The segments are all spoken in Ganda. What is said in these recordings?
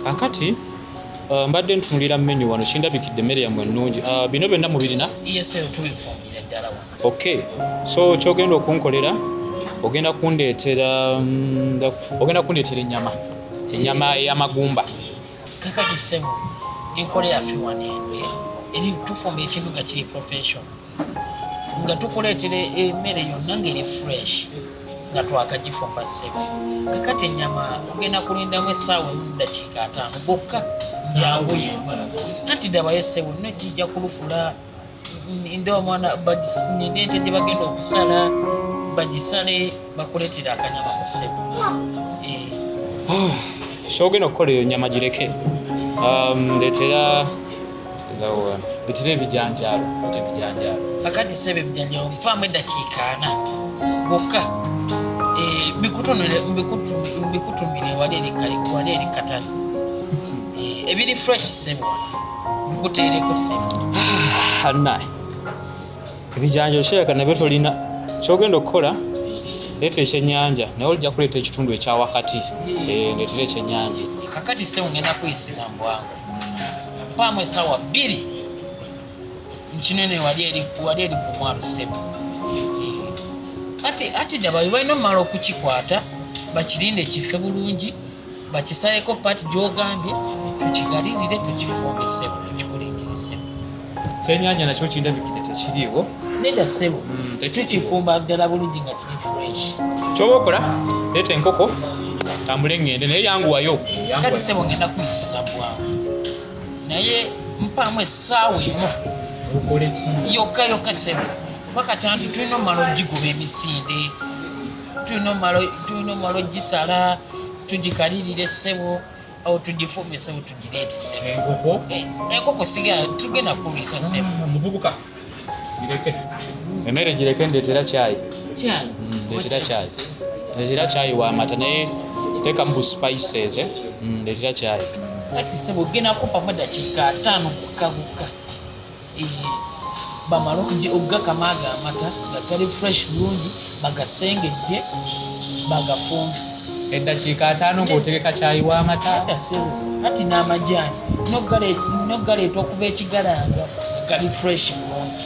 Akati mbadde ntunulira menu wano kindabikidde emmere yammwe ennungi. Bino byonna mubirina? Yes, tubifumbira ddala wano. Okay. So kyogenda okunkolera ogenda kundeetera ennyama. Ennyama ey'amagumba. Kakati ssebo enkola yaffe wano eno eri tufumba ekintu nga kiri professional. Nga tukuleetera emmere yonna ng'eri fresh nga twakagifumba ssebo. Kakati ennyama ogenda kulindamu essaawa emu n'eddakiika 5 bokka janguye. Anti ddabayo ssebo nno kijja kulufula nda omwana ninde gye bagenda okusala bagisale bakuleetera akanyama mu ssebo. Kyogenda okukola eyo nnyama gireke. Leetera ebijanjaalo. Kakati ssebo ebijanjaalo mpaamu eddakiika 4 bokka. Mbikutumire wali eri katale. Ebiri fresh ssebo mbikuteereko ssebo. Annaye ebijanjaalo kirabika nabyo tolina. Kyogenda okukola leeta ekyennyanja naye olijja kuleeta ekitundu ekya wakati. Ndeetera ekyennyanja. Kakati ssebo ngenda kuyisiza mu bwangu. Mpaamu essaawa 2 nkinene wali eri ku mwalo ssebo. Ati ddabayo balina omumala okukikwata bakirinde kife bulungi bakisaleko paati gy'ogambye tukigalirire tukifumbe ssebo tukikuleetere ssebo. Ekyennyanja nakyo kindabikidde tekiriiwo. Nedda ssebo tukifumba ddala bulungi nga kiri fresh. Ky'oba okola leeta enkoko tambule ngende naye yanguwayo. Kati ssebo ngenda kuyisiza bwangu naye mpaamu essaawa emu yokka ssebo. Bakati anti tulina omumala ogigoba emisinde, tulina omumala ogisala tugikalirire ssebo awo tugifumbe ssebo tugireete ssebo. Enkoko sigala tugenda kulwisa ssebo. Muvubuka gireke emmere gireke ndeetera caayi. Ndeetera caayi. Ndeetera caayi w'amata naye teekamu bu spices. Ndeetera caayi. Kati ssebo ogenda kumpamu eddakiika 5 gukka. Bamala okugakama ago amata nga gali fresh bulungi bagasengejje bagafumbe. Eddakiika 5 ng'otegeka caayi w'amata. Kati n'amajaani noggaleeta okuba ekigalanga gali fresh bulungi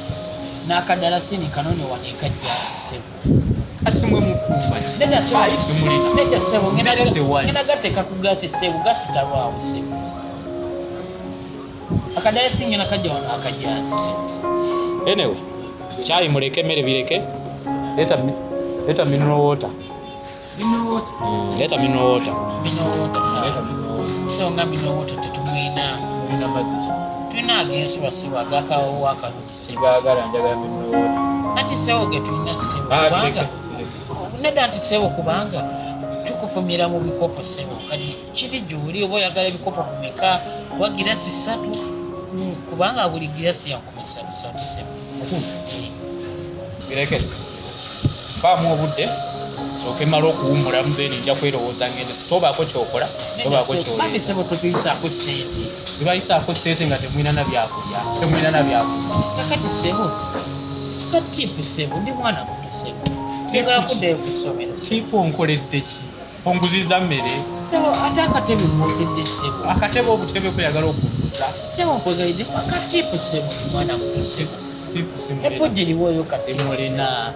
n'akadalasini kanone wano ekajja ssebo. Kati mwe mufumba nedda ssebo ngenda gateeka ku gaasi ssebo gaasi talwawo ssebo. Akadalasini ngenda kajja wano akajaasi. Anyway, chai muleke emmere bireke. Leta mineral water. Leta mineral water. So nga mineral water tetumwina. Nina maziki. Tulina agensi ssebo agakawo akalungi ssebo. Njagala mineral water. Anti ssebo ge tulina ssebo kubanga nedda anti ssebo kubanga tukupumira mu bikopo ssebo. Kati kiri gy'oli oba oyagala ebikopo bimeka wa girasi 3 kubanga buli girasi yakomesa 3 ssebo. Bireke paamu obudde sooke mala okuwummulamu then nja kwerowooza ngende tobaako kyokola tobaako kyoli ssebo tutuyisaako ssente. Sibayisaako ssente nga temwina na byakulya. Kakati ssebo katiipu ssebo ndi mwana muto ssebo njagala kuddayo ku ssomero. Tiipu onkoledde ki? Onguziza mmere ssebo ate akatebe mwokedde ssebo. Akatebe obutebe kweyagala okunguza ssebo nkwegaidde akatiipu ssebo mwana muto ssebo. Epojja eriwoyo katimulina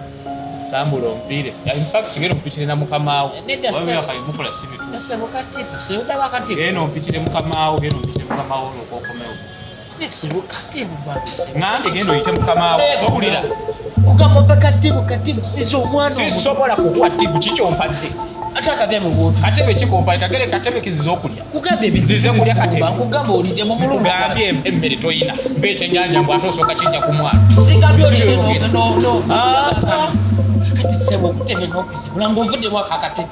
tambula ompiire. In fact ngeno mpitire na mukamaawo. Wabula kayimukola si bitu. Ssebo katiipu ssebo daba katiipu. Ngeno mpitire mukamaawo olwokokomewo. Ssebo katiipu bambi ssebo. Ngande ngendo oyite mukamaawo tobulira. Kugamba katiipu izo omwana. Sisobola kukuwa ttiipu kikyompadde. Ate akatebe bw'otu. Katebe kikompa kagere katebe kiziza okulya. Kugamba ebintu nzize kulya katebe. Kugamba olidde mu mulungu. Kugambye emmere toyina. Mbe ekyennyanja mbw ate osooka kijja ku mwana. Sigambye olidde no. Kati ssebo okutema n'okuzibula ng'ovuddemu akakatebe.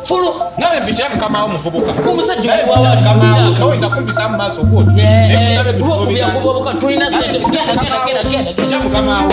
Fulu. Nawe mpitira mukamaawo muvubuka. Omusajja oli wawa mukamaawo toyinza kumbisa mu maaso gw'otyo. Tulina ssente. Genda. Mukamaawo.